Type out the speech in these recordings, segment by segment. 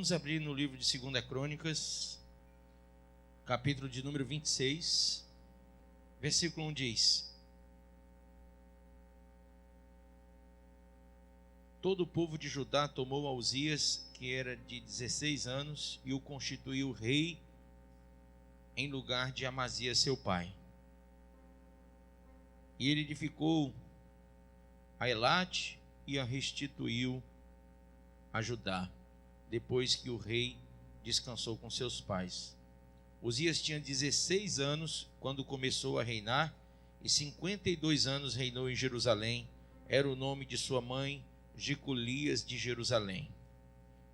Vamos abrir no livro de 2 Crônicas, capítulo de número 26, versículo 1 diz: Todo o povo de Judá tomou a Uzias, que era de 16 anos, e o constituiu rei em lugar de Amazias seu pai. E ele edificou a Elate e a restituiu a Judá, depois que o rei descansou com seus pais. Uzias tinha 16 anos quando começou a reinar, e 52 anos reinou em Jerusalém. Era o nome de sua mãe, Jecolias de Jerusalém.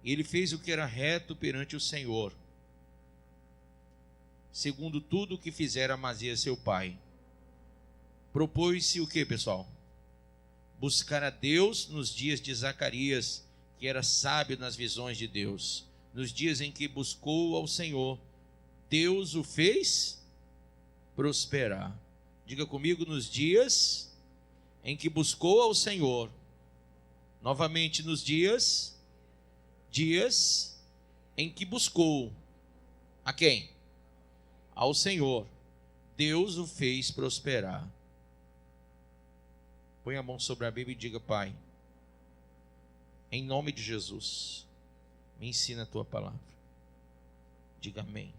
Ele fez o que era reto perante o Senhor, segundo tudo o que fizera Amazias seu pai. Propôs-se o que, pessoal? Buscar a Deus nos dias de Zacarias, que era sábio nas visões de Deus. Nos dias em que buscou ao Senhor, Deus o fez prosperar. Diga comigo, nos dias em que buscou ao Senhor. Novamente, nos dias em que buscou a quem? Ao Senhor. Deus o fez prosperar. Põe a mão sobre a Bíblia e diga: Pai, em nome de Jesus, me ensina a tua palavra. Diga amém.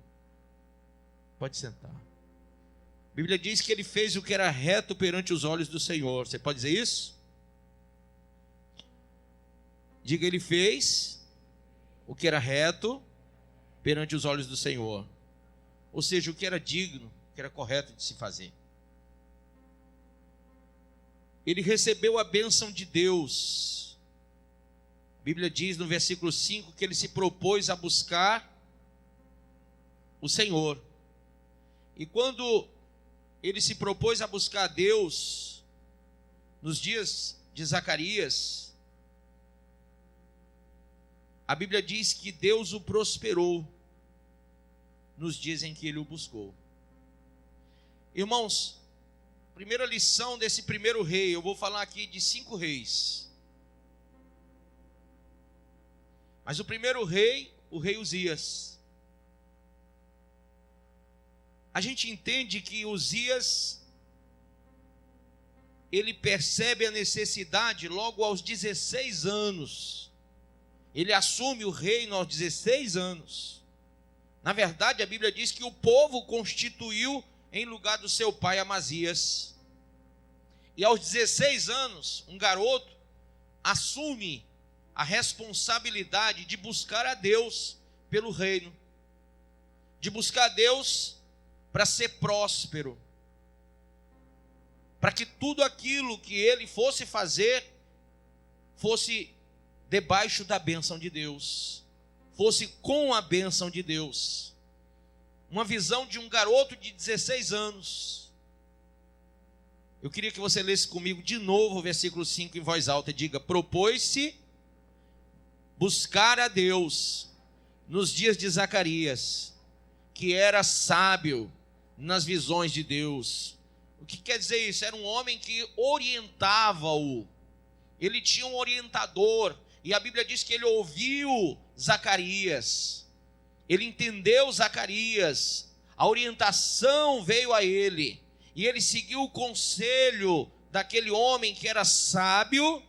Pode sentar. A Bíblia diz que ele fez o que era reto perante os olhos do Senhor. Você pode dizer isso? Diga: ele fez o que era reto perante os olhos do Senhor. Ou seja, o que era digno, o que era correto de se fazer. Ele recebeu a bênção de Deus. A Bíblia diz no versículo 5 que ele se propôs a buscar o Senhor. E quando ele se propôs a buscar a Deus, nos dias de Zacarias, a Bíblia diz que Deus o prosperou nos dias em que ele o buscou. Irmãos, primeira lição desse primeiro rei, eu vou falar aqui de 5 reis. Mas o primeiro rei, o rei Uzias. A gente entende que Uzias, ele percebe a necessidade logo aos 16 anos. Ele assume o reino aos 16 anos. Na verdade, a Bíblia diz que o povo constituiu em lugar do seu pai Amazias. E aos 16 anos, um garoto assume a responsabilidade de buscar a Deus pelo reino, de buscar a Deus para ser próspero, para que tudo aquilo que ele fosse fazer fosse debaixo da bênção de Deus, fosse com a bênção de Deus. Uma visão de um garoto de 16 anos. Eu queria que você lesse comigo de novo o versículo 5 em voz alta e diga: propôs-se buscar a Deus nos dias de Zacarias, que era sábio nas visões de Deus. O que quer dizer isso? Era um homem que orientava-o. Ele tinha um orientador. E a Bíblia diz que ele ouviu Zacarias. Ele entendeu Zacarias. A orientação veio a ele. E ele seguiu o conselho daquele homem que era sábio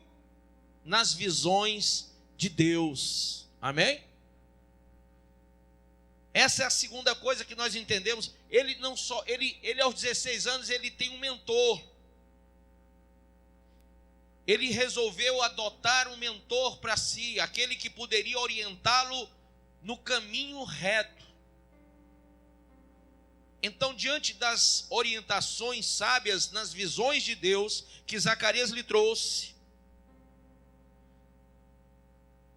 nas visões de Deus. Amém? Essa é a segunda coisa que nós entendemos. Ele não só, ele aos 16 anos, ele tem um mentor. Ele resolveu adotar um mentor para si, aquele que poderia orientá-lo no caminho reto. Então, diante das orientações sábias nas visões de Deus que Zacarias lhe trouxe,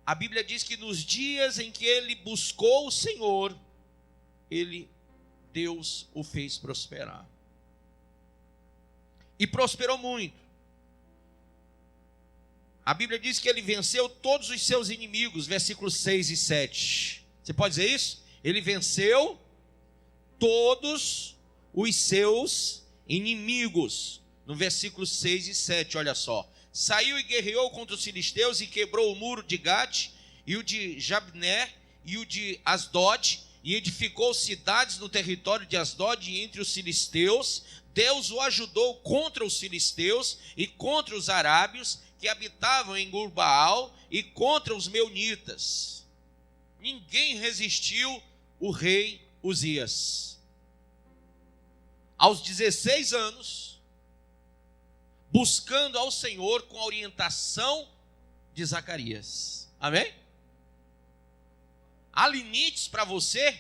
a Bíblia diz que nos dias em que ele buscou o Senhor, Deus o fez prosperar. E prosperou muito. A Bíblia diz que ele venceu todos os seus inimigos, versículos 6 e 7. Você pode dizer isso? Ele venceu todos os seus inimigos. No versículo 6 e 7, olha só. Saiu e guerreou contra os filisteus e quebrou o muro de Gate e o de Jabné e o de Asdod, e edificou cidades no território de Asdod e entre os filisteus. Deus o ajudou contra os filisteus e contra os arábios que habitavam em Gurbaal e contra os meunitas. Ninguém resistiu o rei Uzias. Aos 16 anos, buscando ao Senhor com a orientação de Zacarias. Amém? Há limites para você,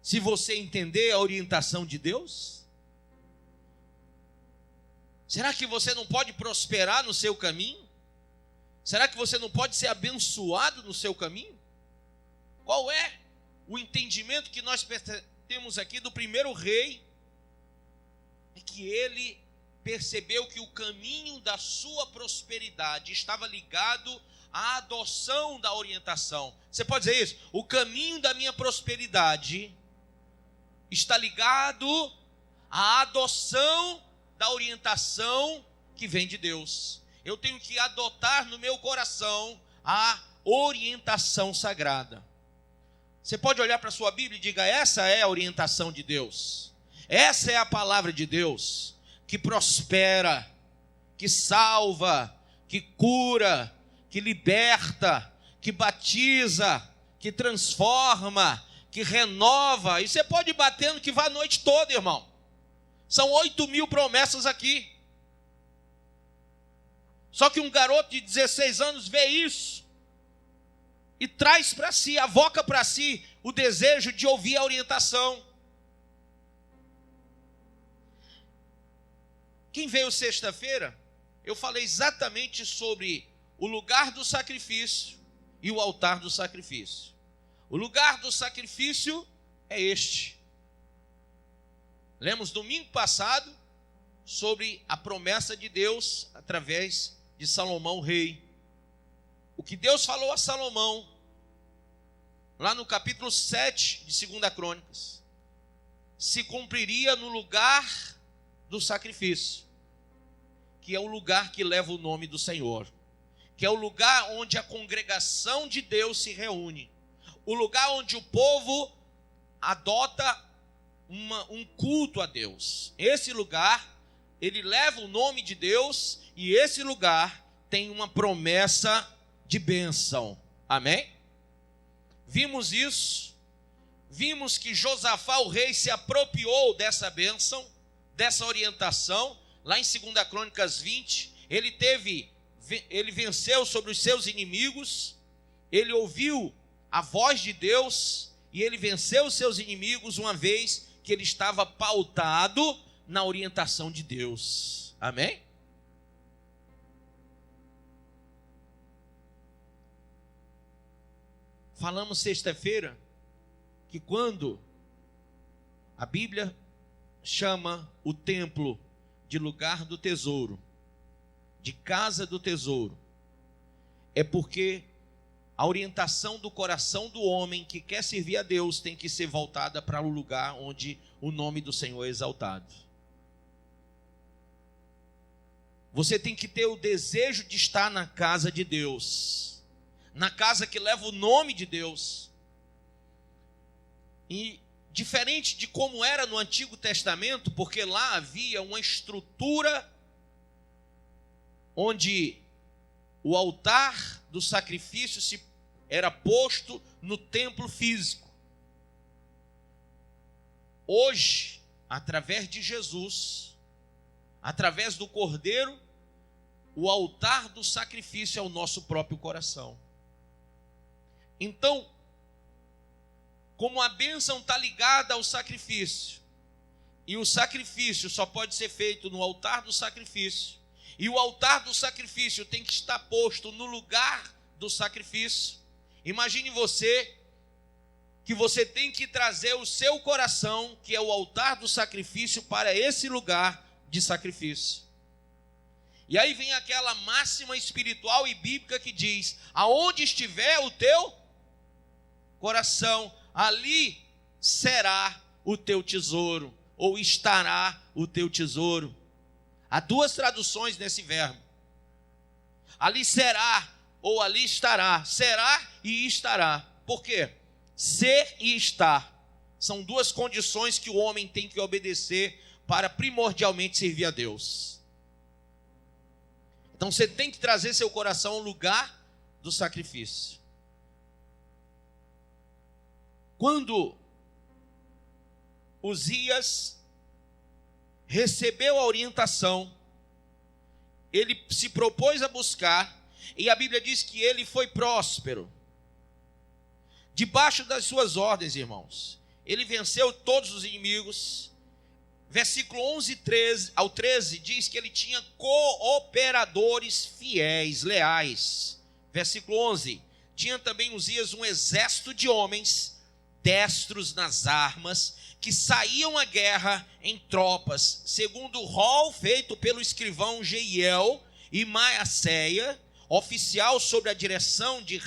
se você entender a orientação de Deus? Será que você não pode prosperar no seu caminho? Será que você não pode ser abençoado no seu caminho? Qual é o entendimento que nós temos aqui do primeiro rei? É que ele percebeu que o caminho da sua prosperidade estava ligado à adoção da orientação. Você pode dizer isso? O caminho da minha prosperidade está ligado à adoção da orientação que vem de Deus. Eu tenho que adotar no meu coração a orientação sagrada. Você pode olhar para a sua Bíblia e diga: essa é a orientação de Deus. Essa é a palavra de Deus, que prospera, que salva, que cura, que liberta, que batiza, que transforma, que renova. E você pode ir batendo que vai a noite toda, irmão. São 8.000 promessas aqui. Só que um garoto de 16 anos vê isso e traz para si, avoca para si o desejo de ouvir a orientação. Quem veio sexta-feira, eu falei exatamente sobre o lugar do sacrifício e o altar do sacrifício. O lugar do sacrifício é este. Lemos domingo passado sobre a promessa de Deus através de Salomão, rei. O que Deus falou a Salomão, lá no capítulo 7 de 2 Crônicas, se cumpriria no lugar do sacrifício, que é o lugar que leva o nome do Senhor, que é o lugar onde a congregação de Deus se reúne, o lugar onde o povo adota um culto a Deus. Esse lugar, ele leva o nome de Deus, e esse lugar tem uma promessa de bênção. Amém? Vimos isso, vimos que Josafá, o rei, se apropriou dessa bênção, dessa orientação. Lá em 2 Crônicas 20, ele venceu sobre os seus inimigos, ele ouviu a voz de Deus, e ele venceu os seus inimigos uma vez que ele estava pautado na orientação de Deus. Amém? Falamos sexta-feira que quando a Bíblia chama o templo de lugar do tesouro, de casa do tesouro, é porque a orientação do coração do homem que quer servir a Deus tem que ser voltada para o lugar onde o nome do Senhor é exaltado. Você tem que ter o desejo de estar na casa de Deus, na casa que leva o nome de Deus. E diferente de como era no Antigo Testamento, porque lá havia uma estrutura onde o altar do sacrifício era posto no templo físico. Hoje, através de Jesus, através do Cordeiro, o altar do sacrifício é o nosso próprio coração. Então, como a bênção está ligada ao sacrifício, e o sacrifício só pode ser feito no altar do sacrifício, e o altar do sacrifício tem que estar posto no lugar do sacrifício. Imagine você, que você tem que trazer o seu coração, que é o altar do sacrifício, para esse lugar de sacrifício. E aí vem aquela máxima espiritual e bíblica que diz: aonde estiver o teu coração, ali será o teu tesouro, ou estará o teu tesouro. Há duas traduções nesse verbo: ali será, ou ali estará. Será e estará. Por quê? Ser e estar são duas condições que o homem tem que obedecer para primordialmente servir a Deus. Então você tem que trazer seu coração ao lugar do sacrifício. Quando Uzias recebeu a orientação, ele se propôs a buscar, e a Bíblia diz que ele foi próspero. Debaixo das suas ordens, irmãos, ele venceu todos os inimigos. Versículo 11 ao 13 diz que ele tinha cooperadores fiéis, leais. Versículo 11, tinha também Uzias um exército de homens destros nas armas, que saíam à guerra em tropas, segundo o rol feito pelo escrivão Jeiel e Maasseia, oficial sob a direção de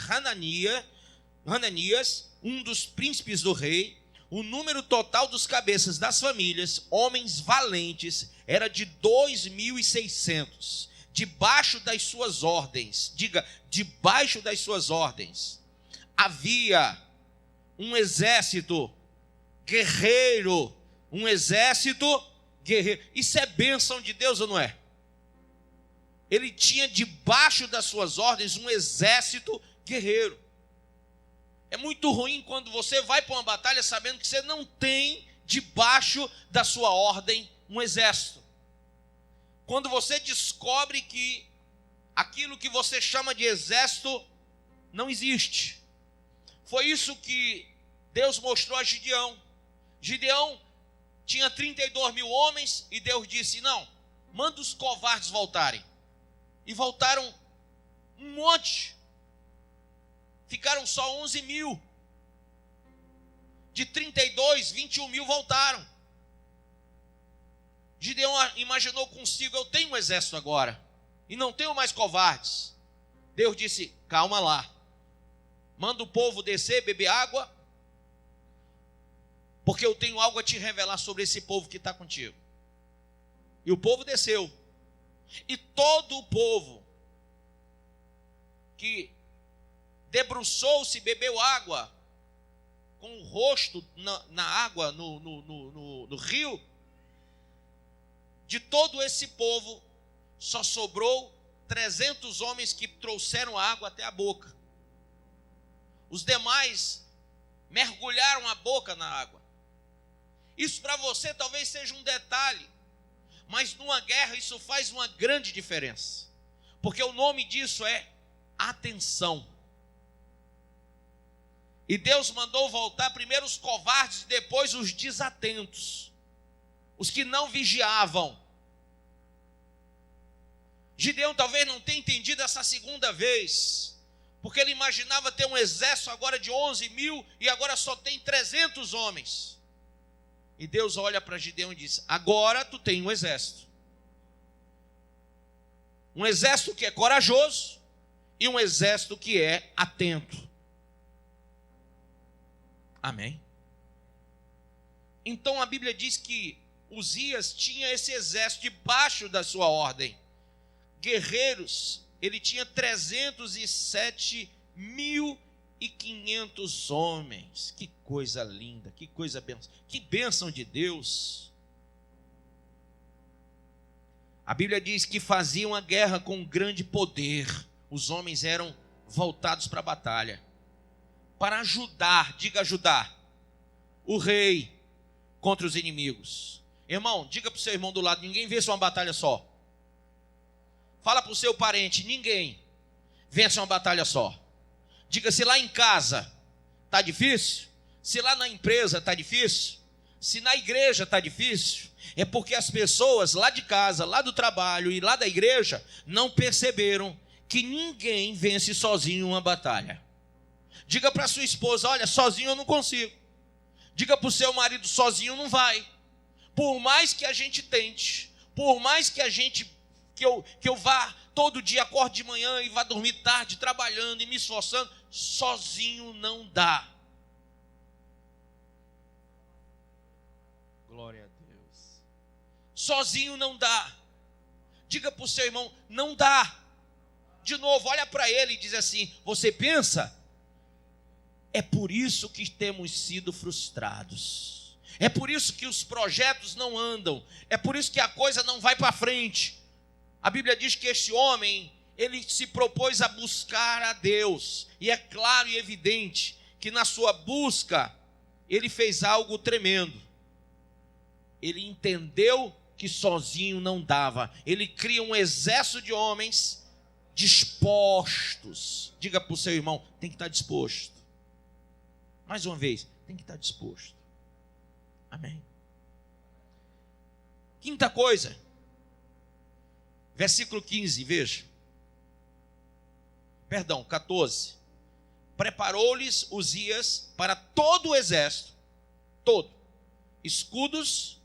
Hananias, um dos príncipes do rei. O número total dos cabeças das famílias, homens valentes, era de 2.600, debaixo das suas ordens. Diga, debaixo das suas ordens havia um exército guerreiro, Isso é bênção de Deus ou não é? Ele tinha debaixo das suas ordens um exército guerreiro. É muito ruim quando você vai para uma batalha sabendo que você não tem debaixo da sua ordem um exército. Quando você descobre que aquilo que você chama de exército não existe. Foi isso que Deus mostrou a Gideão. Gideão tinha 32 mil homens e Deus disse, não, manda os covardes voltarem. E voltaram um monte. Ficaram só 11 mil. De 32, 21 mil voltaram. Gideão imaginou consigo, eu tenho um exército agora. E não tenho mais covardes. Deus disse, calma lá. Manda o povo descer, beber água. Porque eu tenho algo a te revelar sobre esse povo que está contigo. E o povo desceu. E todo o povo que debruçou-se, bebeu água, com o rosto na água, no rio, de todo esse povo, só sobrou 300 homens que trouxeram água até a boca. Os demais mergulharam a boca na água. Isso para você talvez seja um detalhe, mas numa guerra isso faz uma grande diferença, porque o nome disso é atenção. E Deus mandou voltar primeiro os covardes, depois os desatentos, os que não vigiavam. Gideão talvez não tenha entendido essa segunda vez, porque ele imaginava ter um exército agora de 11 mil e agora só tem 300 homens. E Deus olha para Gideão e diz, agora tu tem um exército. Um exército que é corajoso e um exército que é atento. Amém? Então a Bíblia diz que Uzias tinha esse exército debaixo da sua ordem. Guerreiros, ele tinha 307.500 homens. Que coisa linda, que coisa benção, que bênção de Deus. A Bíblia diz que faziam a guerra com grande poder. Os homens eram voltados para a batalha, para ajudar, diga ajudar, o rei contra os inimigos. Irmão, diga para o seu irmão do lado, ninguém vence uma batalha só. Fala para o seu parente, ninguém vence uma batalha só. Diga, se lá em casa está difícil, se lá na empresa está difícil, se na igreja está difícil, é porque as pessoas lá de casa, lá do trabalho e lá da igreja não perceberam que ninguém vence sozinho uma batalha. Diga para sua esposa, olha, sozinho eu não consigo. Diga para o seu marido, sozinho não vai. Por mais que a gente tente, por mais que eu vá todo dia, acorde de manhã e vá dormir tarde, trabalhando e me esforçando, sozinho não dá. Glória a Deus. Sozinho não dá. Diga para o seu irmão, não dá. De novo, olha para ele e diz assim, você pensa É por isso que temos sido frustrados. É por isso que os projetos não andam. É por isso que a coisa não vai para frente. A Bíblia diz que este homem, ele se propôs a buscar a Deus. E é claro e evidente que na sua busca, ele fez algo tremendo. Ele entendeu que sozinho não dava. Ele cria um exército de homens dispostos. Diga para o seu irmão, tem que estar disposto. Mais uma vez, tem que estar disposto. Amém. Quinta coisa, versículo 15, veja. Perdão, 14. Preparou-lhes Uzias para todo o exército, todo, escudos,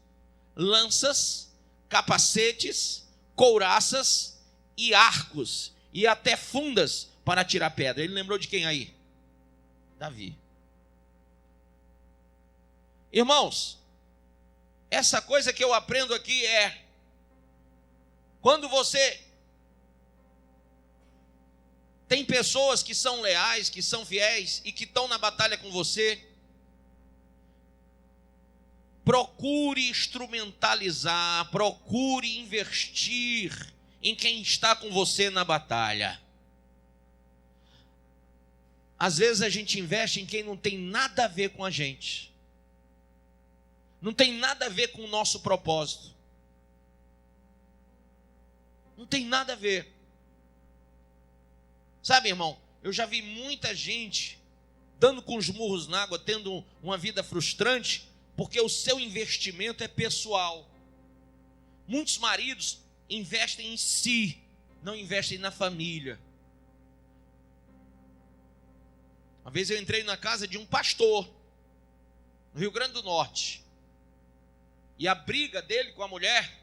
lanças, capacetes, couraças e arcos, e até fundas para tirar pedra. Ele lembrou de quem aí? Davi. Irmãos, essa coisa que eu aprendo aqui é, quando você tem pessoas que são leais, que são fiéis e que estão na batalha com você, procure instrumentalizar, procure investir em quem está com você na batalha. Às vezes a gente investe em quem não tem nada a ver com a gente. Não tem nada a ver com o nosso propósito. Não tem nada a ver. Sabe, irmão, eu já vi muita gente dando com os murros na água, tendo uma vida frustrante, porque o seu investimento é pessoal. Muitos maridos investem em si, não investem na família. Uma vez eu entrei na casa de um pastor, no Rio Grande do Norte, e a briga dele com a mulher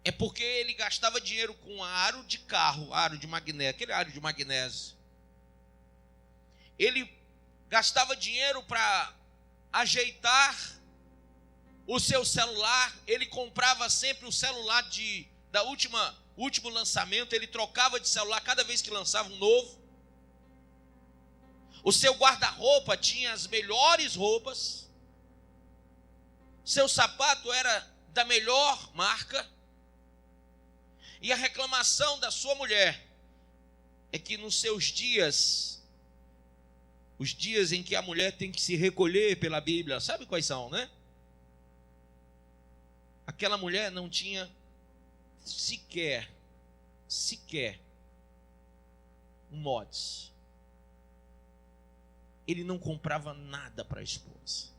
é porque ele gastava dinheiro com aro de carro, aro de magnésio, aquele aro de magnésio. Ele gastava dinheiro para ajeitar o seu celular, ele comprava sempre o celular último lançamento, ele trocava de celular cada vez que lançava um novo. O seu guarda-roupa tinha as melhores roupas, seu sapato era da melhor marca, e a reclamação da sua mulher é que nos seus dias, os dias em que a mulher tem que se recolher pela Bíblia, sabe quais são, né? Aquela mulher não tinha sequer um mods. Ele não comprava nada para a esposa.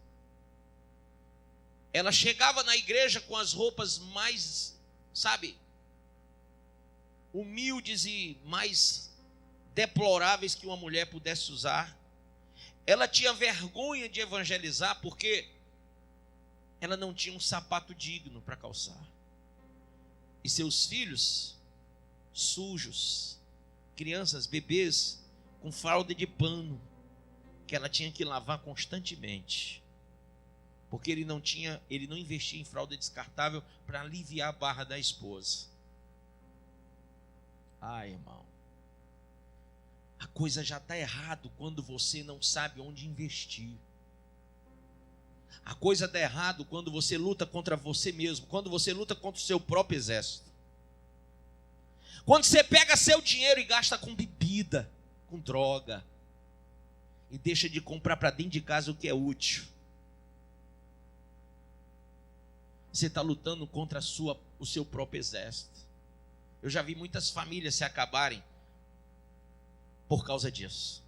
Ela chegava na igreja com as roupas mais, humildes e mais deploráveis que uma mulher pudesse usar. Ela tinha vergonha de evangelizar porque ela não tinha um sapato digno para calçar. E seus filhos sujos, crianças, bebês com fralda de pano, que ela tinha que lavar constantemente, porque ele não investia em fralda descartável para aliviar a barra da esposa. Irmão, a coisa já está errado quando você não sabe onde investir. A coisa dá errado quando você luta contra você mesmo, quando você luta contra o seu próprio exército. Quando você pega seu dinheiro e gasta com bebida, com droga, e deixa de comprar para dentro de casa o que é útil. Você está lutando contra o seu próprio exército. Eu já vi muitas famílias se acabarem por causa disso.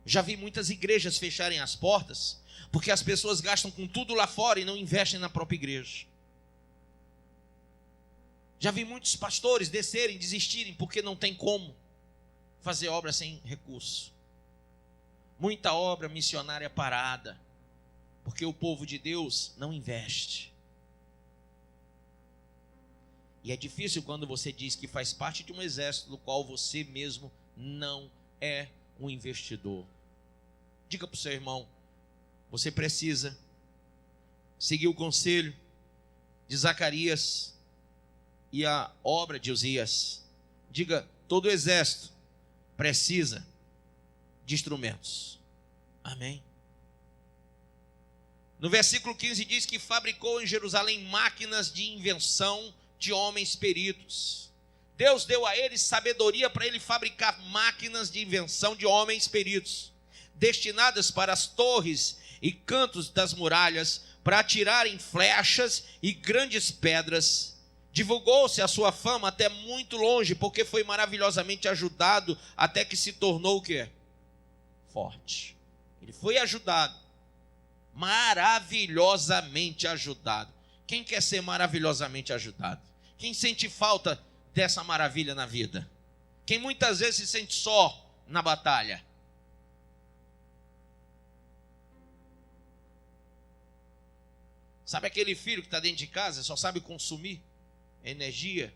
Já vi muitas igrejas fecharem as portas porque as pessoas gastam com tudo lá fora e não investem na própria igreja. Já vi muitos pastores desistirem porque não tem como fazer obra sem recurso. Muita obra missionária parada porque o povo de Deus não investe. E é difícil quando você diz que faz parte de um exército do qual você mesmo não é um investidor. Diga para o seu irmão, você precisa seguir o conselho de Zacarias e a obra de Uzias. Diga, todo o exército precisa de instrumentos. Amém? No versículo 15 diz que fabricou em Jerusalém máquinas de invenção de homens peritos. Deus deu a ele sabedoria para ele fabricar máquinas de invenção de homens peritos, destinadas para as torres e cantos das muralhas, para atirarem flechas e grandes pedras. Divulgou-se a sua fama até muito longe, porque foi maravilhosamente ajudado, até que se tornou o quê? Forte. Ele foi ajudado, maravilhosamente ajudado. Quem quer ser maravilhosamente ajudado? Quem sente falta dessa maravilha na vida? Quem muitas vezes se sente só na batalha? Sabe aquele filho que está dentro de casa, só sabe consumir energia,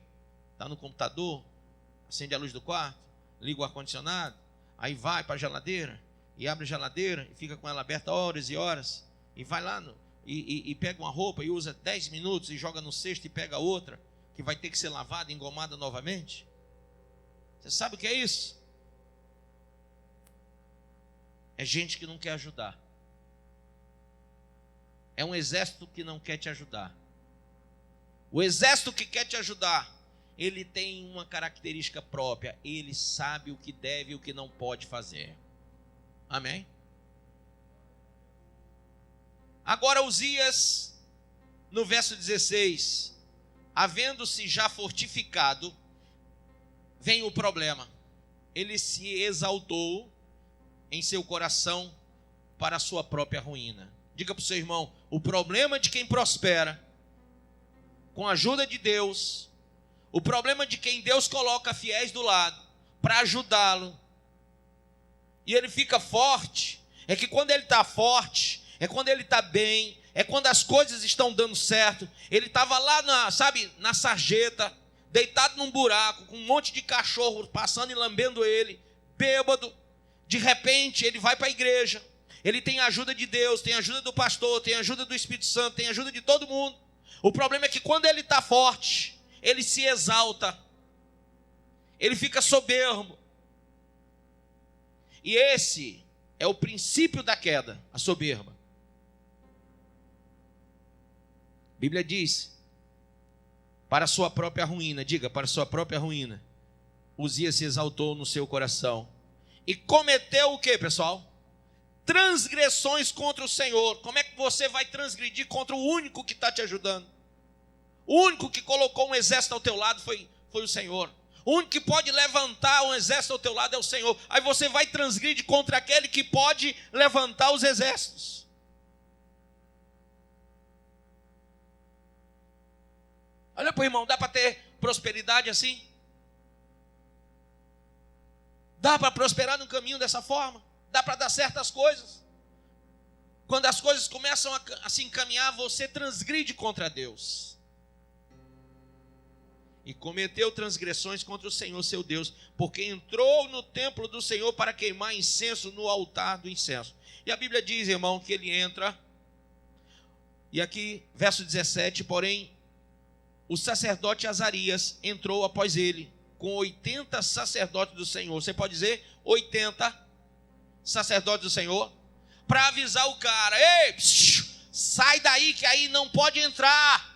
está no computador, acende a luz do quarto, liga o ar-condicionado, aí vai para a geladeira, e abre a geladeira, e fica com ela aberta horas e horas, e vai lá e pega uma roupa e usa 10 minutos, e joga no cesto e pega outra, que vai ter que ser lavada, engomada novamente. Você sabe o que é isso? É gente que não quer ajudar. É um exército que não quer te ajudar. O exército que quer te ajudar, ele tem uma característica própria. Ele sabe o que deve e o que não pode fazer. Amém? Agora Uzias, no verso 16, havendo-se já fortificado, vem o problema. Ele se exaltou em seu coração para a sua própria ruína. Diga para o seu irmão, o problema de quem prospera com a ajuda de Deus, o problema de quem Deus coloca fiéis do lado para ajudá-lo, e ele fica forte, é que quando ele está forte, é quando ele está bem, é quando as coisas estão dando certo. Ele estava lá na sarjeta, deitado num buraco, com um monte de cachorro passando e lambendo ele, bêbado. De repente ele vai para a igreja, ele tem a ajuda de Deus, tem a ajuda do pastor, tem a ajuda do Espírito Santo, tem a ajuda de todo mundo. O problema é que quando ele está forte, ele se exalta, ele fica soberbo. E esse é o princípio da queda, a soberba. A Bíblia diz, para a sua própria ruína, diga, para a sua própria ruína, Uzias se exaltou no seu coração e cometeu o que, pessoal? Transgressões contra o Senhor. Como é que você vai transgredir contra o único que está te ajudando? O único que colocou um exército ao teu lado foi o Senhor. O único que pode levantar um exército ao teu lado é o Senhor. Aí você vai transgredir contra aquele que pode levantar os exércitos. Olha para o irmão, dá para ter prosperidade assim? Dá para prosperar no caminho dessa forma? Dá para dar certas coisas? Quando as coisas começam a se encaminhar, você transgride contra Deus. E cometeu transgressões contra o Senhor seu Deus, porque entrou no templo do Senhor para queimar incenso no altar do incenso. E a Bíblia diz, irmão, que ele entra, e aqui, verso 17, porém, o sacerdote Azarias entrou após ele, com 80 sacerdotes do Senhor. Você pode dizer 80 sacerdotes do Senhor, para avisar o cara: ei, sai daí que aí não pode entrar.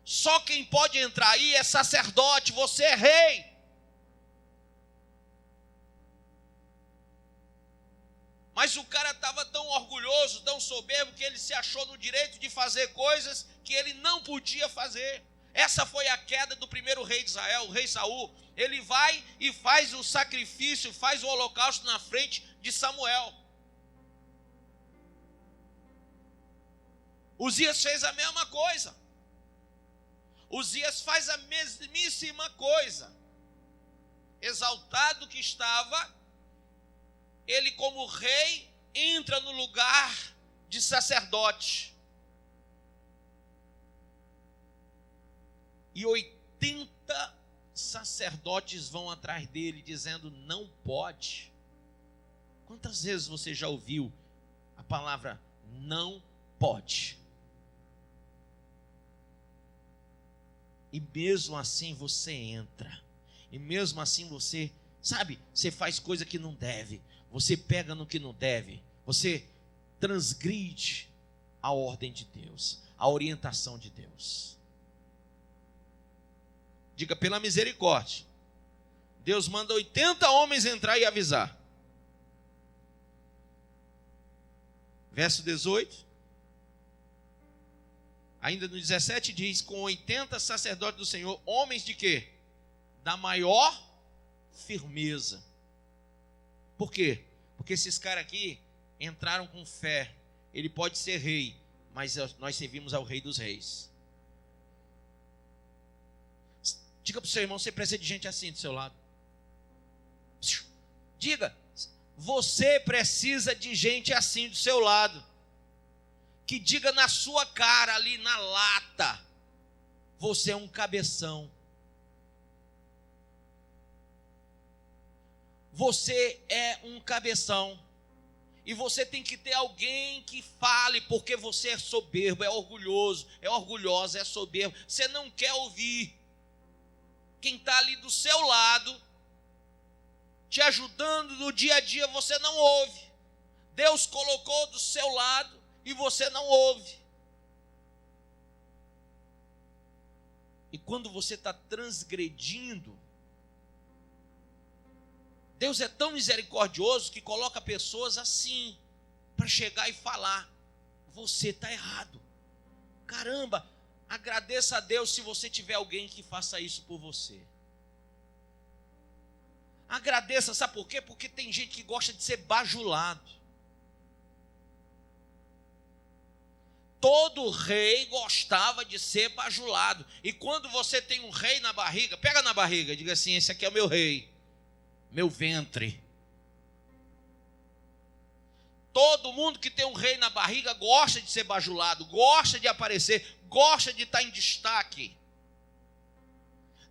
Só quem pode entrar aí é sacerdote, você é rei. Mas o cara estava tão orgulhoso, tão soberbo, que ele se achou no direito de fazer coisas que ele não podia fazer. Essa foi a queda do primeiro rei de Israel, o rei Saul. Ele vai e faz o sacrifício, faz o holocausto na frente de Samuel. Uzias fez a mesma coisa. Uzias faz a mesmíssima coisa. Exaltado que estava, ele como rei entra no lugar de sacerdote. E 80 sacerdotes vão atrás dele dizendo: não pode. Quantas vezes você já ouviu a palavra não pode? E mesmo assim você entra. E mesmo assim você Sabe, você faz coisa que não deve, você pega no que não deve, você transgride a ordem de Deus, a orientação de Deus. Diga, pela misericórdia, Deus manda 80 homens entrar e avisar. Verso 18. Ainda no 17 diz, com 80 sacerdotes do Senhor, homens de quê? Da maior firmeza. Por quê? Porque esses caras aqui entraram com fé. Ele pode ser rei, mas nós servimos ao Rei dos Reis. Diga para o seu irmão, você precisa de gente assim do seu lado. Diga, você precisa de gente assim do seu lado. Que diga na sua cara, ali na lata, você é um cabeção. Você é um cabeção. E você tem que ter alguém que fale, porque você é soberbo, é orgulhoso, é orgulhosa, é soberbo. Você não quer ouvir. Quem está ali do seu lado, te ajudando no dia a dia, você não ouve. Deus colocou do seu lado e você não ouve. E quando você está transgredindo, Deus é tão misericordioso que coloca pessoas assim, para chegar e falar, você está errado. Caramba, agradeça a Deus se você tiver alguém que faça isso por você. Agradeça, sabe por quê? Porque tem gente que gosta de ser bajulado. Todo rei gostava de ser bajulado. E quando você tem um rei na barriga, pega na barriga e diga assim, esse aqui é o meu rei. Meu ventre. Todo mundo que tem um rei na barriga gosta de ser bajulado, gosta de aparecer, gosta de estar em destaque.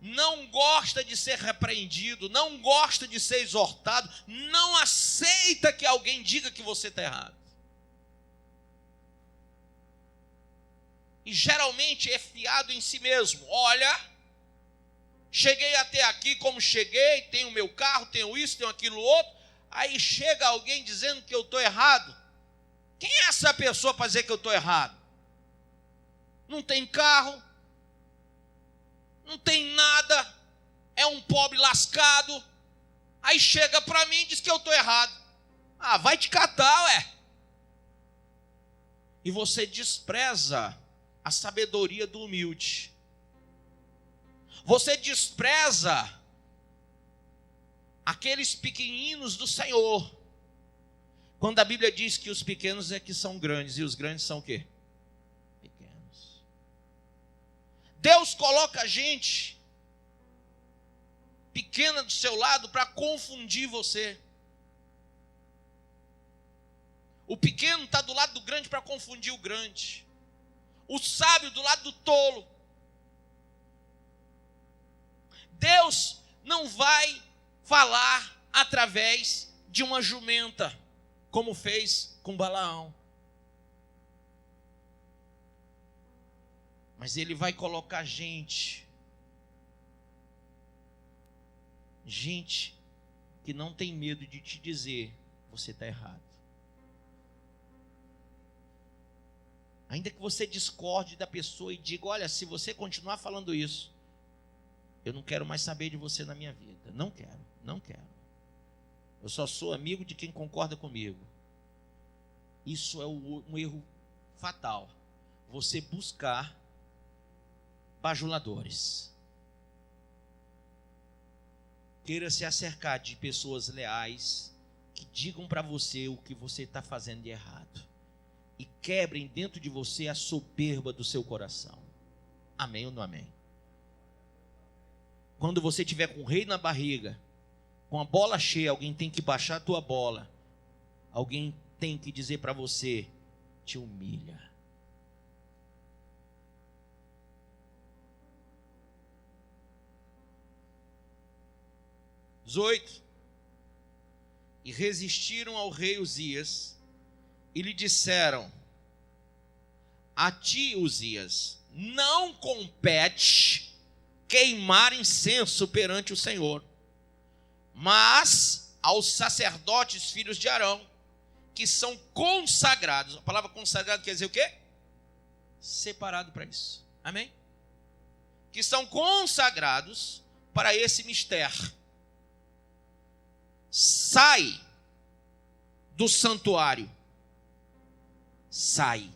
Não gosta de ser repreendido, não gosta de ser exortado, não aceita que alguém diga que você está errado. E geralmente é fiado em si mesmo. Olha, cheguei até aqui como cheguei, tenho o meu carro, tenho isso, tenho aquilo outro. Aí chega alguém dizendo que eu estou errado. Quem é essa pessoa para dizer que eu estou errado? Não tem carro, não tem nada, é um pobre lascado. Aí chega para mim e diz que eu estou errado. Ah, vai te catar, ué. E você despreza a sabedoria do humilde. Você despreza aqueles pequeninos do Senhor. Quando a Bíblia diz que os pequenos é que são grandes, e os grandes são o quê? Pequenos. Deus coloca a gente pequena do seu lado para confundir você. O pequeno está do lado do grande para confundir o grande. O sábio do lado do tolo. Deus não vai falar através de uma jumenta, como fez com Balaão. Mas Ele vai colocar gente que não tem medo de te dizer, você está errado. Ainda que você discorde da pessoa e diga, olha, se você continuar falando isso, eu não quero mais saber de você na minha vida. Não quero, não quero. Eu só sou amigo de quem concorda comigo. Isso é um erro fatal. Você buscar bajuladores. Queira se acercar de pessoas leais que digam para você o que você está fazendo de errado. E quebrem dentro de você a soberba do seu coração. Amém ou não amém? Quando você tiver com o rei na barriga, com a bola cheia, alguém tem que baixar a tua bola. Alguém tem que dizer para você, te humilha. E resistiram ao rei Uzias e lhe disseram, a ti, Uzias, não compete queimar incenso perante o Senhor, mas aos sacerdotes, filhos de Arão, que são consagrados. A palavra consagrado quer dizer o quê? Separado para isso. Amém? Que são consagrados para esse mistério. Sai do santuário. Sai.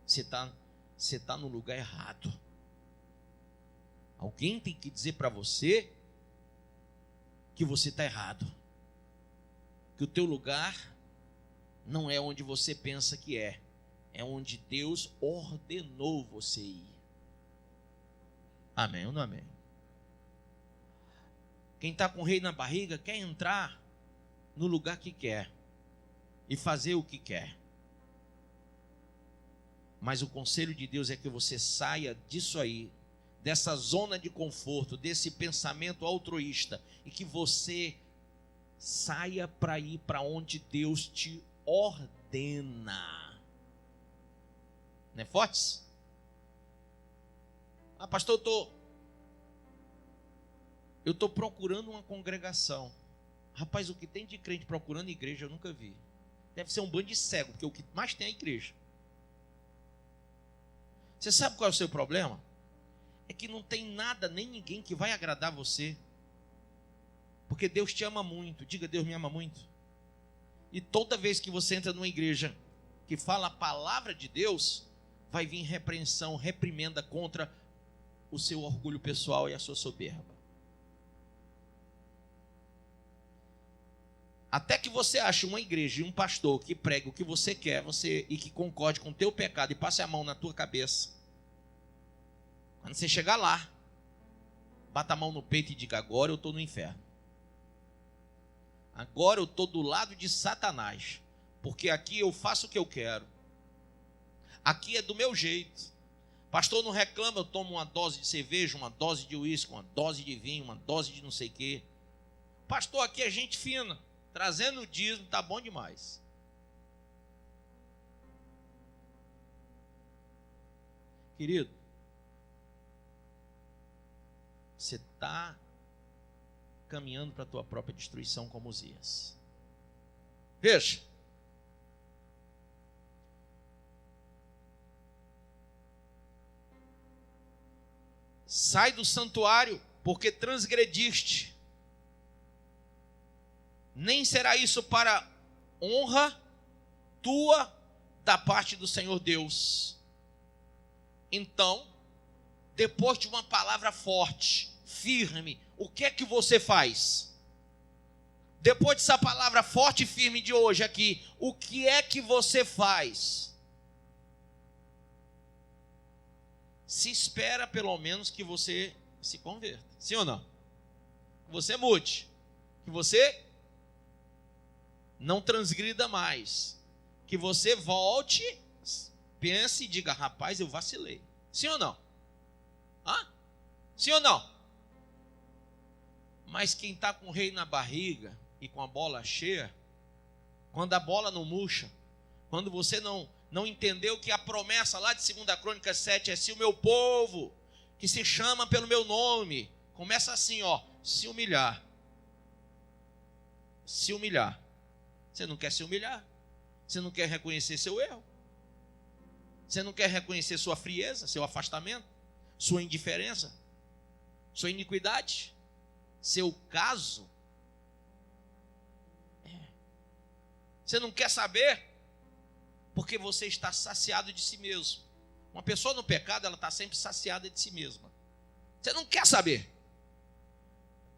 Você está no lugar errado. Alguém tem que dizer para você que você está errado. Que o teu lugar não é onde você pensa que é. É onde Deus ordenou você ir. Amém ou não amém? Quem está com o rei na barriga quer entrar no lugar que quer e fazer o que quer. Mas o conselho de Deus é que você saia disso aí, dessa zona de conforto, desse pensamento altruísta, e que você saia para ir para onde Deus te ordena. Não é forte? Ah, pastor, eu estou procurando uma congregação. Rapaz, o que tem de crente procurando igreja eu nunca vi. Deve ser um bando de cego, porque o que mais tem é igreja. Você sabe qual é o seu problema? É que não tem nada, nem ninguém que vai agradar você. Porque Deus te ama muito. Diga, Deus me ama muito. E toda vez que você entra numa igreja que fala a palavra de Deus, vai vir repreensão, reprimenda contra o seu orgulho pessoal e a sua soberba. Até que você ache uma igreja e um pastor que pregue o que você quer, e que concorde com o teu pecado e passe a mão na tua cabeça. Quando você chegar lá, bata a mão no peito e diga, agora eu estou no inferno. Agora eu estou do lado de Satanás. Porque aqui eu faço o que eu quero. Aqui é do meu jeito. Pastor não reclama, eu tomo uma dose de cerveja, uma dose de uísque, uma dose de vinho, uma dose de não sei o quê. Pastor, aqui é gente fina. Trazendo o dízimo, tá bom demais. Querido, você está caminhando para a tua própria destruição como Uzias. Veja. Sai do santuário, porque transgrediste. Nem será isso para honra tua da parte do Senhor Deus. Então, depois de uma palavra forte, firme, o que é que você faz? Depois dessa palavra forte e firme de hoje aqui, o que é que você faz? Se espera pelo menos que você se converta. Sim ou não? Que você mude. Que você não transgrida mais. Que você volte, pense e diga, rapaz, eu vacilei. Sim ou não? Hã? Sim ou não? Mas quem está com o rei na barriga e com a bola cheia, quando a bola não murcha, quando você não entendeu que a promessa lá de 2 Crônicas 7 é: se o meu povo, que se chama pelo meu nome, começa assim, ó, se humilhar. Se humilhar. Você não quer se humilhar? Você não quer reconhecer seu erro? Você não quer reconhecer sua frieza, seu afastamento, sua indiferença, sua iniquidade, seu caso? Você não quer saber? Porque você está saciado de si mesmo. Uma pessoa no pecado, ela está sempre saciada de si mesma. Você não quer saber?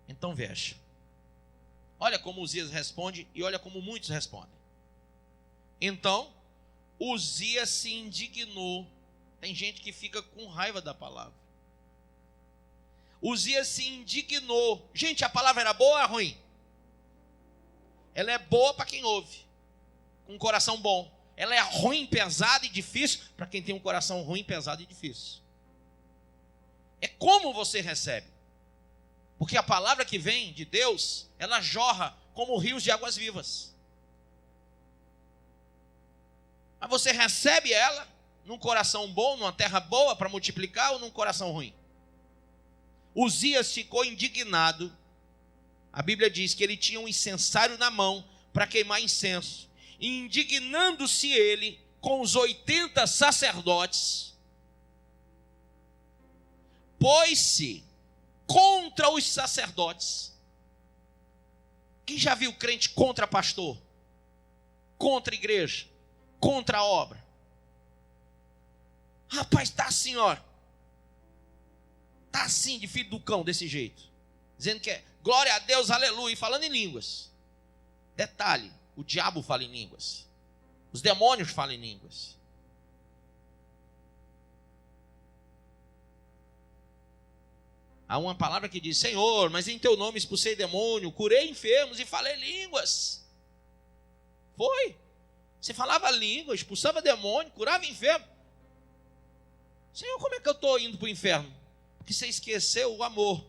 Então veja. Olha como Uzias responde e olha como muitos respondem. Então, Uzias se indignou. Tem gente que fica com raiva da palavra. Uzias se indignou. Gente, a palavra era boa ou era ruim? Ela é boa para quem ouve, com um coração bom. Ela é ruim, pesada e difícil para quem tem um coração ruim, pesado e difícil. É como você recebe. Porque a palavra que vem de Deus, ela jorra como rios de águas vivas. Mas você recebe ela num coração bom, numa terra boa para multiplicar, ou num coração ruim? Uzias ficou indignado. A Bíblia diz que ele tinha um incensário na mão para queimar incenso. E indignando-se ele com os 80 sacerdotes, pôs-se contra os sacerdotes. Quem já viu crente contra pastor? Contra a igreja? Contra a obra? Rapaz, está assim, ó. Está assim, de filho do cão, desse jeito. Dizendo que é glória a Deus, aleluia, e falando em línguas. Detalhe, o diabo fala em línguas. Os demônios falam em línguas. Há uma palavra que diz: Senhor, mas em teu nome expulsei demônio, curei enfermos e falei línguas. Foi. Você falava língua, expulsava demônio, curava enfermo. Senhor, como é que eu estou indo para o inferno? Porque você esqueceu o amor,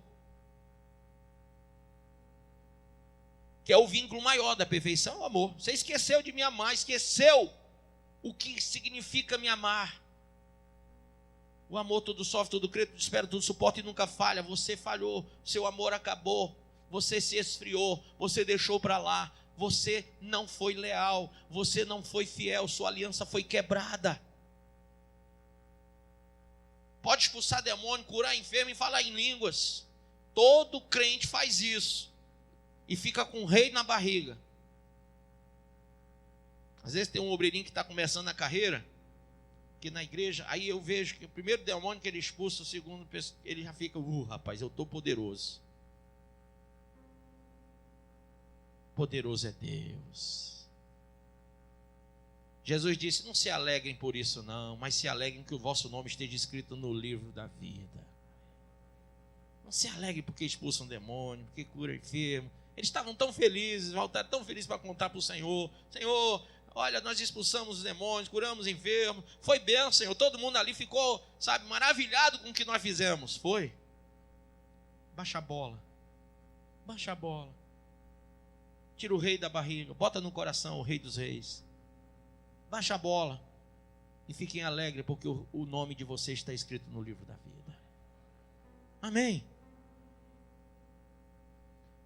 que é o vínculo maior da perfeição, o amor. Você esqueceu de me amar, esqueceu o que significa me amar. O amor tudo sofre, tudo crê, tudo espera, tudo suporta e nunca falha. Você falhou, seu amor acabou, você se esfriou, você deixou para lá, você não foi leal, você não foi fiel, sua aliança foi quebrada. Pode expulsar demônio, curar enfermo e falar em línguas. Todo crente faz isso e fica com o rei na barriga. Às vezes tem um obreirinho que está começando a carreira, que na igreja, aí eu vejo que o primeiro demônio que ele expulsa, o segundo, ele já fica, rapaz, eu estou poderoso. Poderoso é Deus. Jesus disse: não se alegrem por isso não, mas se alegrem que o vosso nome esteja escrito no livro da vida. Não se alegrem porque expulsam demônio, porque curam enfermo. Eles estavam tão felizes, voltaram tão felizes para contar para o Senhor: Senhor, olha, nós expulsamos os demônios, curamos enfermos, foi bênção, Senhor. Todo mundo ali ficou, sabe, maravilhado com o que nós fizemos. Foi. Baixa a bola. Baixa a bola. Tira o rei da barriga, bota no coração o rei dos reis. Baixa a bola e fiquem alegres, porque o nome de vocês está escrito no livro da vida. Amém.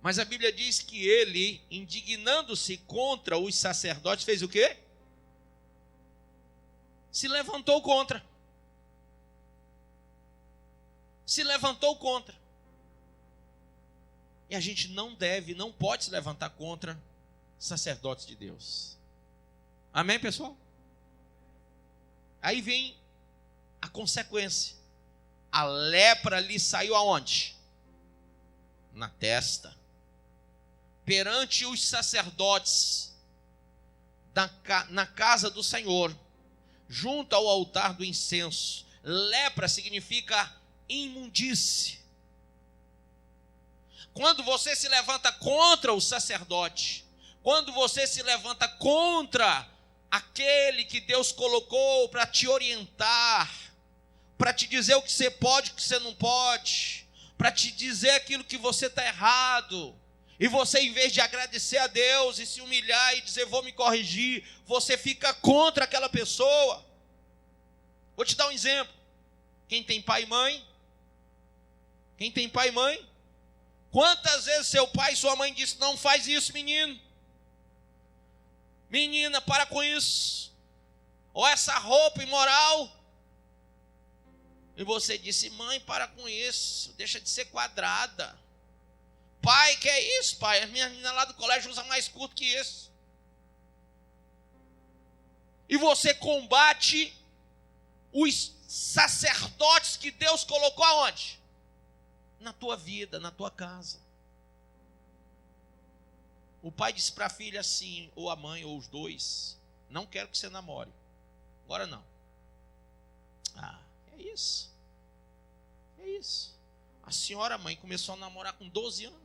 Mas a Bíblia diz que ele, indignando-se contra os sacerdotes, fez o quê? Se levantou contra. Se levantou contra. E a gente não pode se levantar contra sacerdotes de Deus. Amém, pessoal? Aí vem a consequência. A lepra lhe saiu aonde? Na testa. Perante os sacerdotes na casa do Senhor, junto ao altar do incenso. Lepra significa imundície. Quando você se levanta contra o sacerdote, quando você se levanta contra aquele que Deus colocou para te orientar, para te dizer o que você pode e o que você não pode, para te dizer aquilo que você está errado, e você, em vez de agradecer a Deus e se humilhar e dizer vou me corrigir, você fica contra aquela pessoa. Vou te dar um exemplo. Quem tem pai e mãe? Quem tem pai e mãe? Quantas vezes seu pai e sua mãe disse: não faz isso, menino, menina, para com isso, ou essa roupa imoral, e você disse: mãe, para com isso, deixa de ser quadrada. Pai, que é isso, pai? A minha menina lá do colégio usa mais curto que isso. E você combate os sacerdotes que Deus colocou aonde? Na tua vida, na tua casa. O pai disse para a filha assim, ou a mãe, ou os dois: não quero que você namore. Agora não. É isso. É isso. A senhora mãe começou a namorar com 12 anos.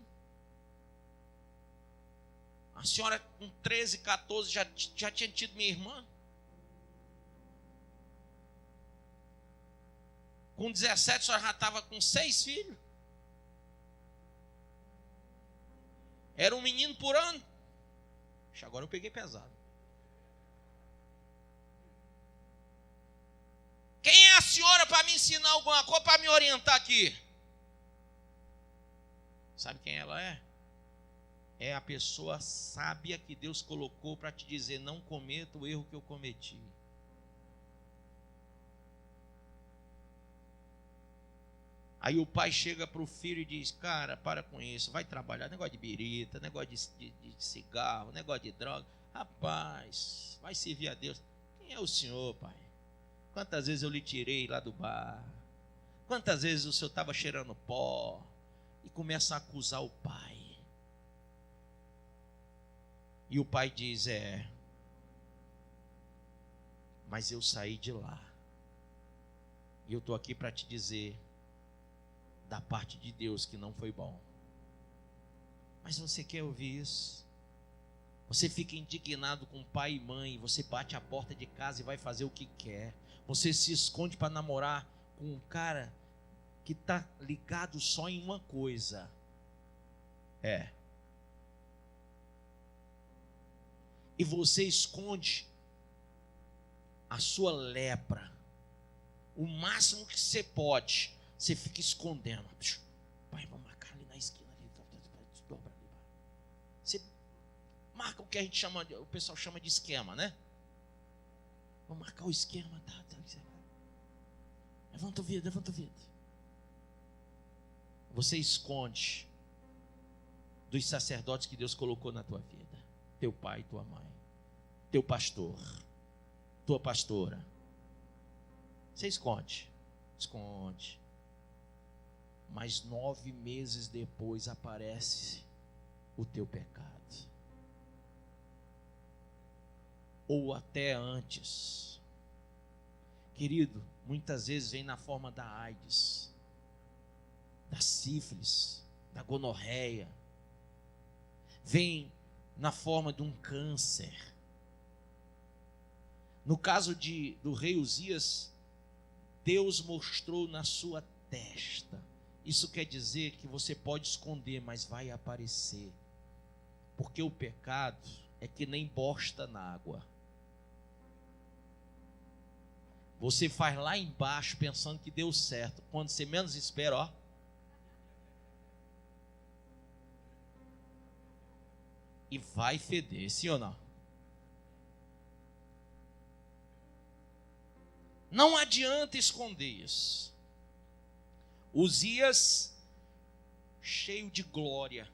A senhora com 13, 14 já tinha tido minha irmã. Com 17 a senhora já estava com 6 filhos. Era um menino por ano. Agora eu peguei pesado. Quem é a senhora para me ensinar alguma coisa, para me orientar aqui? Sabe quem ela é? É a pessoa sábia que Deus colocou para te dizer: não cometa o erro que eu cometi. Aí o pai chega para o filho e diz: cara, para com isso, vai trabalhar, negócio de birita, negócio de cigarro, negócio de droga. Rapaz, vai servir a Deus. Quem é o senhor, pai? Quantas vezes eu lhe tirei lá do bar? Quantas vezes o senhor estava cheirando pó? E começa a acusar o pai. E o pai diz: mas eu saí de lá. E eu estou aqui para te dizer, da parte de Deus, que não foi bom. Mas você quer ouvir isso? Você fica indignado com pai e mãe, você bate a porta de casa e vai fazer o que quer. Você se esconde para namorar com um cara que está ligado só em uma coisa. E você esconde a sua lepra. O máximo que você pode, você fica escondendo. Pai, vamos marcar ali na esquina. Dobra ali. Você marca o que a gente chama, o pessoal chama de esquema, né? Vamos marcar o esquema. Tá. Levanta o vidro. Você esconde dos sacerdotes que Deus colocou na tua vida. Teu pai, tua mãe, teu pastor, tua pastora. Você esconde. Mas 9 meses depois aparece o teu pecado. Ou até antes. Querido, muitas vezes vem na forma da AIDS, da sífilis, da gonorreia. Vem na forma de um câncer. No caso do rei Uzias, Deus mostrou na sua testa. Isso quer dizer que você pode esconder, mas vai aparecer. Porque o pecado é que nem bosta na água. Você faz lá embaixo pensando que deu certo. Quando você menos espera, e vai feder, sim ou não? Não adianta esconder isso. Uzias, cheio de glória,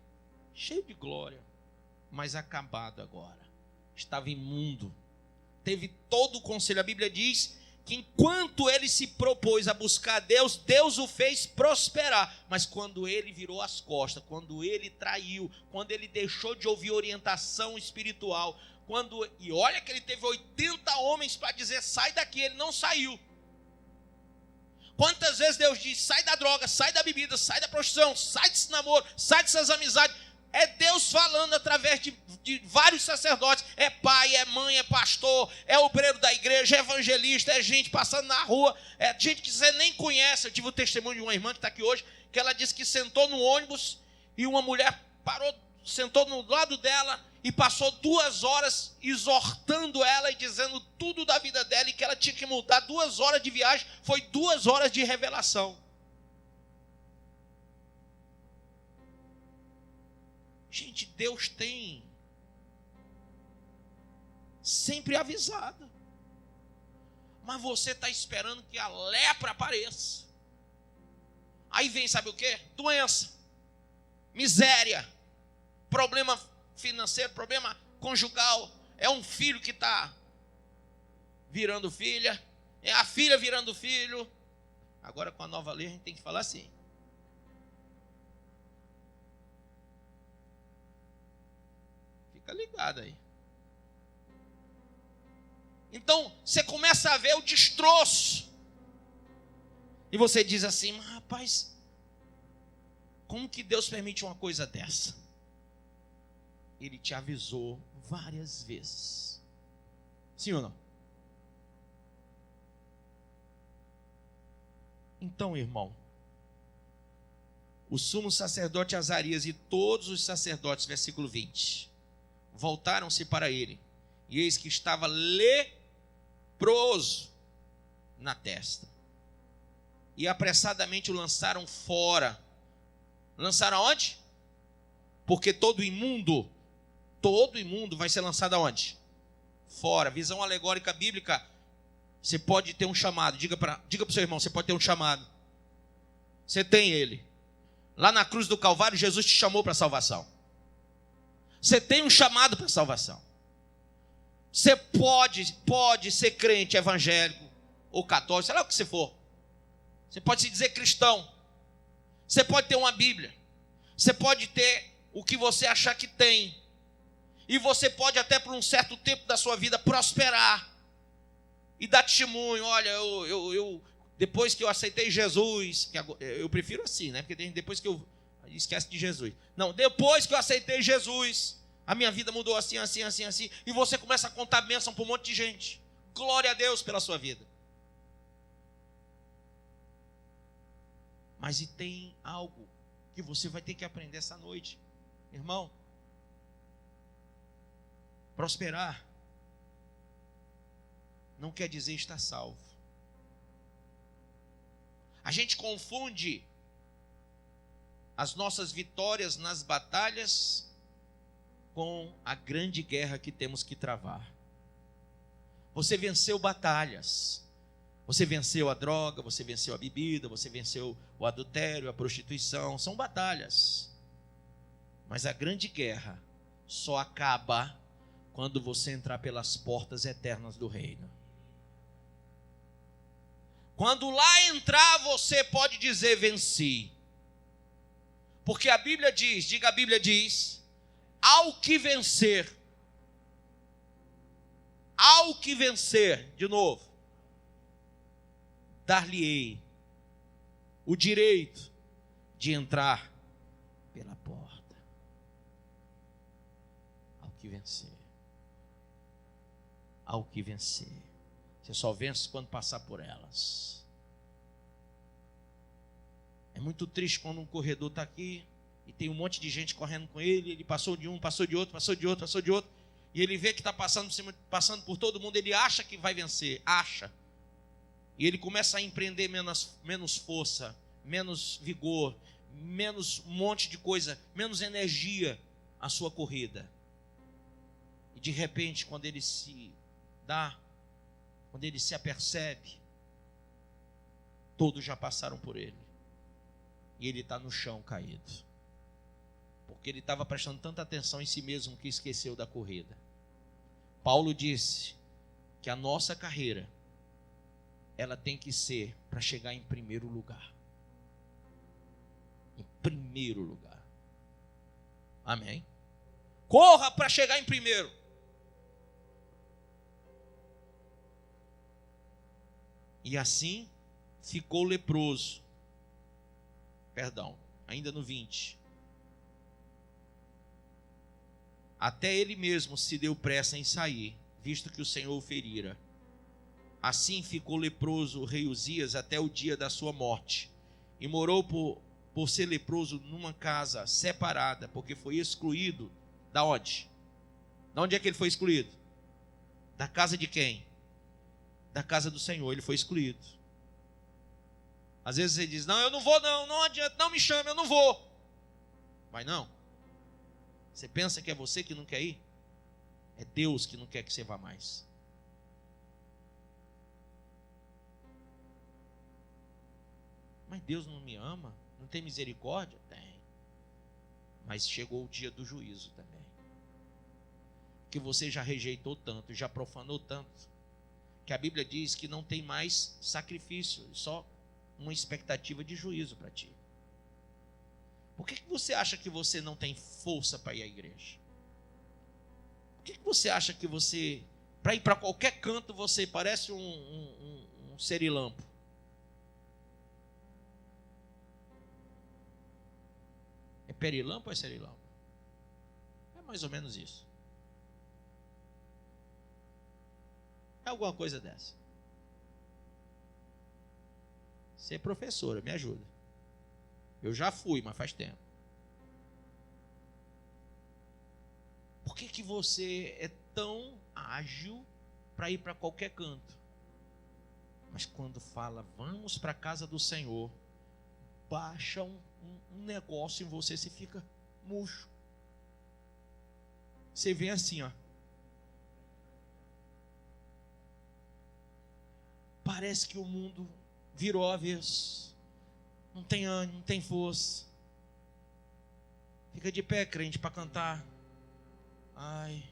mas acabado agora. Estava imundo. Teve todo o conselho. A Bíblia diz que enquanto ele se propôs a buscar Deus, Deus o fez prosperar. Mas quando ele virou as costas, quando ele traiu, quando ele deixou de ouvir orientação espiritual, e olha que ele teve 80 homens para dizer: sai daqui, ele não saiu. Quantas vezes Deus diz: sai da droga, sai da bebida, sai da prostituição, sai desse namoro, sai dessas amizades. É Deus falando através de vários sacerdotes. É pai, é mãe, é pastor, é obreiro da igreja, é evangelista, é gente passando na rua, é gente que você nem conhece. Eu tive o testemunho de uma irmã que está aqui hoje, que ela disse que sentou no ônibus e uma mulher sentou no lado dela e passou 2 horas exortando ela e dizendo tudo da vida dela e que ela tinha que mudar. 2 horas de viagem, foi 2 horas de revelação. Gente, Deus tem sempre avisado. Mas você está esperando que a lepra apareça. Aí vem, sabe o quê? Doença, miséria, problema financeiro, problema conjugal. É um filho que está virando filha, é a filha virando filho. Agora com a nova lei a gente tem que falar assim. Fica ligado aí. Então, você começa a ver o destroço. E você diz assim: mas rapaz, como que Deus permite uma coisa dessa? Ele te avisou várias vezes. Sim ou não? Então, irmão, o sumo sacerdote Azarias e todos os sacerdotes, versículo 20, voltaram-se para ele, e eis que estava leproso na testa. E apressadamente o lançaram fora. Lançaram aonde? Porque todo imundo vai ser lançado aonde? Fora. Visão alegórica bíblica, você pode ter um chamado. Diga para o seu irmão, você pode ter um chamado. Você tem ele. Lá na cruz do Calvário, Jesus te chamou para a salvação. Você tem um chamado para a salvação. Você pode ser crente evangélico ou católico, sei lá o que você for. Você pode se dizer cristão. Você pode ter uma Bíblia. Você pode ter o que você achar que tem. E você pode até por um certo tempo da sua vida prosperar. E dar testemunho. Olha, eu depois que eu aceitei Jesus, eu prefiro assim, né? Porque depois que eu esquece de Jesus. Não, depois que eu aceitei Jesus, a minha vida mudou assim, assim, assim, assim. E você começa a contar bênção para um monte de gente. Glória a Deus pela sua vida. Mas e tem algo que você vai ter que aprender essa noite, irmão. Prosperar não quer dizer estar salvo. A gente confunde as nossas vitórias nas batalhas com a grande guerra que temos que travar. Você venceu batalhas. Você venceu a droga, você venceu a bebida, você venceu o adultério, a prostituição. São batalhas. Mas a grande guerra só acaba quando você entrar pelas portas eternas do reino. Quando lá entrar, você pode dizer: venci. Porque a Bíblia diz, diga a Bíblia diz, ao que vencer, de novo, dar-lhe-ei o direito de entrar pela porta. Ao que vencer. Ao que vencer. Você só vence quando passar por elas. É muito triste quando um corredor está aqui e tem um monte de gente correndo com ele. Ele passou de um, passou de outro, passou de outro, passou de outro. E ele vê que está passando por todo mundo. Ele acha que vai vencer, acha. E ele começa a empreender menos força, menos vigor, menos um monte de coisa, menos energia a sua corrida. E de repente, quando ele se apercebe, todos já passaram por ele. E ele está no chão caído. Porque ele estava prestando tanta atenção em si mesmo que esqueceu da corrida. Paulo disse que a nossa carreira, ela tem que ser para chegar em primeiro lugar. Em primeiro lugar. Amém? Corra para chegar em primeiro. E assim ficou leproso. Perdão, ainda no 20. Até ele mesmo se deu pressa em sair, visto que o Senhor o ferira. Assim ficou leproso o rei Uzias até o dia da sua morte. E morou por ser leproso numa casa separada, porque foi excluído. Da onde? Da onde é que ele foi excluído? Da casa de quem? Da casa do Senhor, ele foi excluído. Às vezes você diz: não, eu não vou não adianta, não me chame, eu não vou. Vai não. Você pensa que é você que não quer ir? É Deus que não quer que você vá mais. Mas Deus não me ama? Não tem misericórdia? Tem. Mas chegou o dia do juízo também. Que você já rejeitou tanto, já profanou tanto, que a Bíblia diz que não tem mais sacrifício, só uma expectativa de juízo para ti. Por que você acha que você não tem força para ir à igreja? Por que você acha que você, para ir para qualquer canto, você parece um serilampo? É perilampo ou é serilampo? É mais ou menos isso. É alguma coisa dessa. Você é professora, me ajuda. Eu já fui, mas faz tempo. Por que você é tão ágil para ir para qualquer canto? Mas quando fala, vamos para a casa do Senhor, baixa um negócio em você, você fica murcho. Você vem assim, ó. Parece que o mundo virou avesso. Não tem ânimo, não tem força. Fica de pé, crente, para cantar. Ai.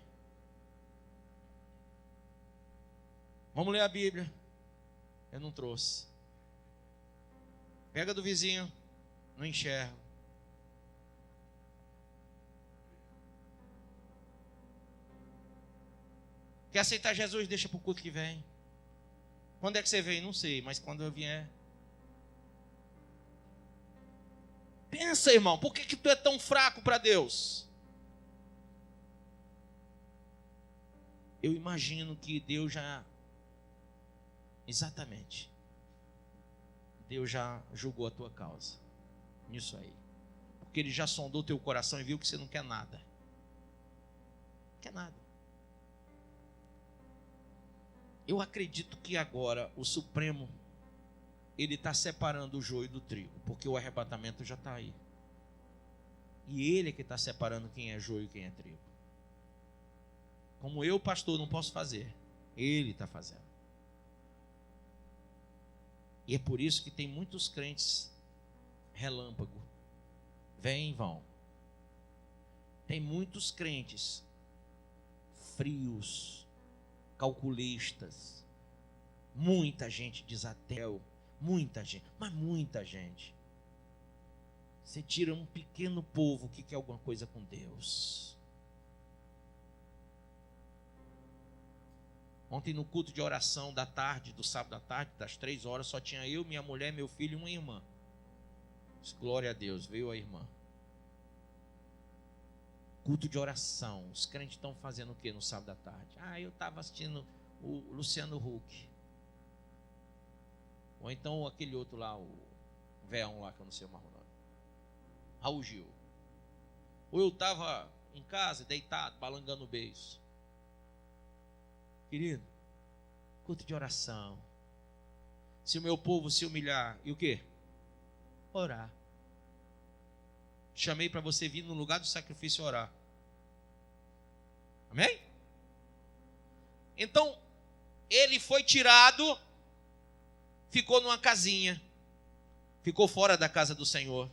Vamos ler a Bíblia. Eu não trouxe. Pega do vizinho. Não enxergo. Quer aceitar Jesus? Deixa para o culto que vem. Quando é que você vem? Não sei, mas quando eu vier. Pensa, irmão, por que tu é tão fraco para Deus? Eu imagino que Deus já... Exatamente. Deus já julgou a tua causa. Nisso aí. Porque Ele já sondou teu coração e viu que você não quer nada. Não quer nada. Eu acredito que agora o Supremo, Ele está separando o joio do trigo, porque o arrebatamento já está aí. E Ele é que está separando quem é joio e quem é trigo. Como eu, pastor, não posso fazer, Ele está fazendo. E é por isso que tem muitos crentes relâmpago. Vêm e vão. Tem muitos crentes frios, calculistas, muita gente desatel, muita gente, mas muita gente. Você tira um pequeno povo que quer alguma coisa com Deus. Ontem no culto de oração da tarde, do sábado à tarde, das 3 horas, só tinha eu, minha mulher, meu filho e uma irmã. Glória a Deus, veio a irmã. Culto de oração. Os crentes estão fazendo o que no sábado à tarde? Eu estava assistindo o Luciano Huck. Ou então aquele outro lá, o véão lá, que eu não sei o nome. Raul Gil. Ou eu estava em casa, deitado, balangando o beiço. Querido, culto de oração. Se o meu povo se humilhar, e o quê? Orar. Chamei para você vir no lugar do sacrifício orar. Amém? Então, ele foi tirado, ficou numa casinha, ficou fora da casa do Senhor.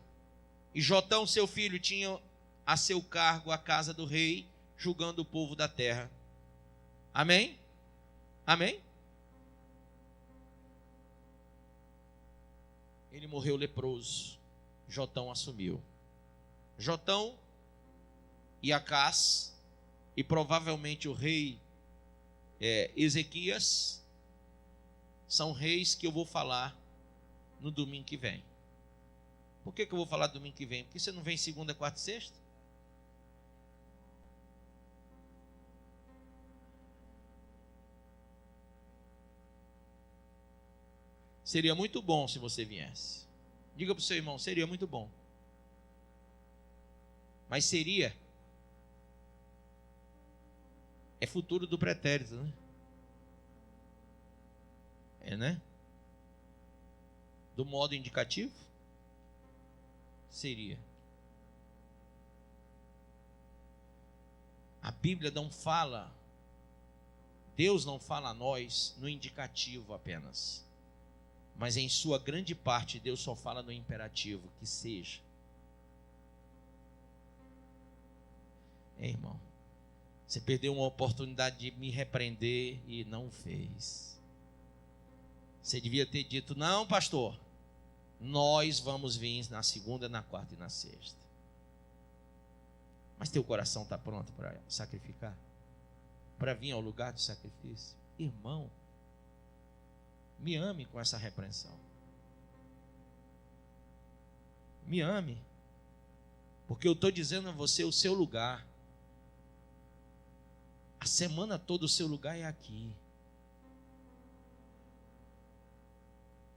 E Jotão, seu filho, tinha a seu cargo a casa do rei, julgando o povo da terra. Amém? Amém? Ele morreu leproso. Jotão assumiu. Jotão e Acás, e provavelmente o rei Ezequias, são reis que eu vou falar no domingo que vem. Por que eu vou falar domingo que vem? Porque você não vem segunda, quarta e sexta? Seria muito bom se você viesse. Diga para o seu irmão, seria muito bom. Mas seria... É futuro do pretérito, né? Né? Do modo indicativo? Seria. A Bíblia não fala, Deus não fala a nós no indicativo apenas. Mas em sua grande parte, Deus só fala no imperativo, que seja. Irmão, você perdeu uma oportunidade de me repreender e não fez. Você devia ter dito, não, pastor, nós vamos vir na segunda, na quarta e na sexta. Mas teu coração está pronto para sacrificar? Para vir ao lugar do sacrifício? Irmão, me ame com essa repreensão. Me ame. Porque eu estou dizendo a você o seu lugar. A semana toda o seu lugar é aqui.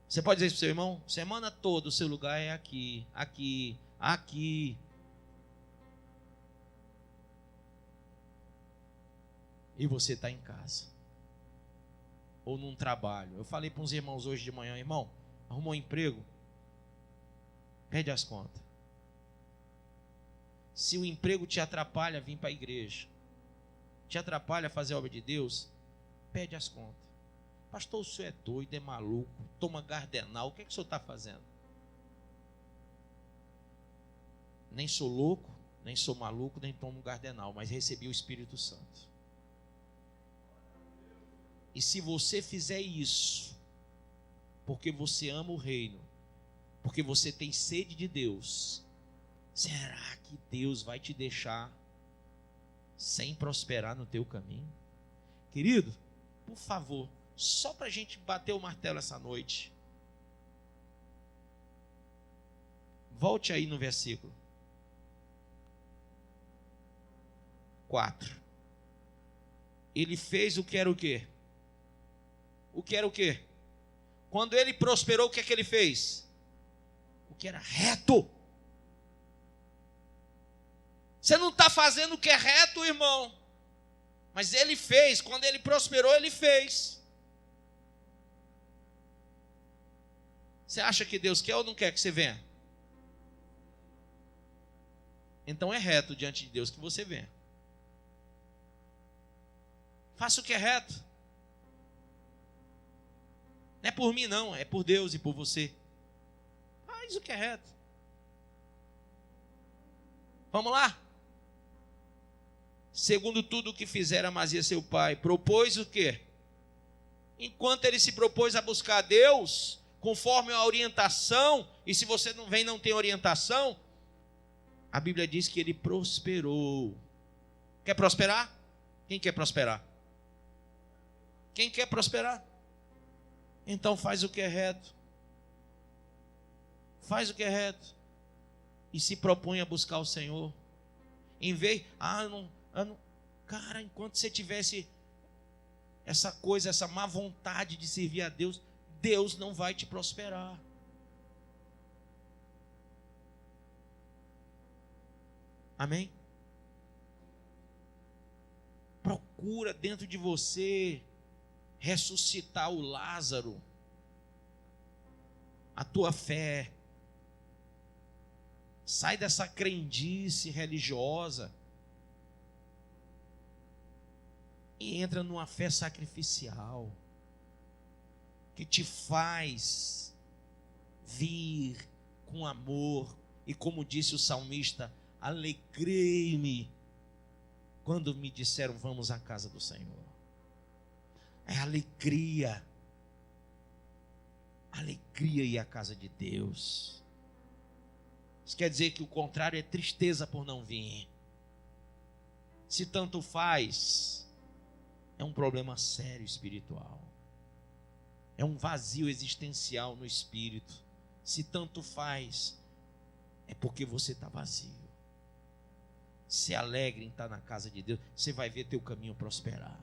Você pode dizer isso para o seu irmão? Semana toda o seu lugar é aqui, aqui, aqui. E você está em casa. Ou num trabalho. Eu falei para uns irmãos hoje de manhã, irmão, arrumou um emprego? Pede as contas. Se o emprego te atrapalha, vem para a igreja. te atrapalha a fazer a obra de Deus, pede as contas. Pastor, o senhor é doido, é maluco, toma Gardenal, o que é que o senhor está fazendo? Nem sou louco, nem sou maluco, nem tomo Gardenal, mas recebi o Espírito Santo. E se você fizer isso, porque você ama o reino, porque você tem sede de Deus, será que Deus vai te deixar sem prosperar no teu caminho? Querido, por favor, só para a gente bater o martelo essa noite, volte aí no versículo 4. Ele fez o que era o quê? O que era o quê? Quando ele prosperou, o que é que ele fez? O que era reto. Você não está fazendo o que é reto, irmão. Mas ele fez, quando ele prosperou, ele fez. Você acha que Deus quer ou não quer que você venha? Então é reto diante de Deus que você venha. Faça o que é reto. Não é por mim não, é por Deus e por você. Faz o que é reto. Vamos lá? Segundo tudo o que fizera Amazias seu pai, propôs o quê? Enquanto ele se propôs a buscar a Deus, conforme a orientação, e se você não vem, não tem orientação, a Bíblia diz que ele prosperou. Quer prosperar? Quem quer prosperar? Quem quer prosperar? Então faz o que é reto. Faz o que é reto. E se propõe a buscar o Senhor. Em vez, cara, enquanto você tivesse essa coisa, essa má vontade de servir a Deus, Deus não vai te prosperar. Amém? Procura dentro de você ressuscitar o Lázaro, a tua fé. Sai dessa crendice religiosa e entra numa fé sacrificial que te faz vir com amor. E como disse o salmista, alegrei-me quando me disseram vamos à casa do Senhor. É alegria. Alegria ir à casa de Deus. Isso quer dizer que o contrário é tristeza por não vir. Se tanto faz, é um problema sério espiritual. É um vazio existencial no espírito. Se tanto faz, é porque você está vazio. Se alegre em estar na casa de Deus, você vai ver teu caminho prosperar.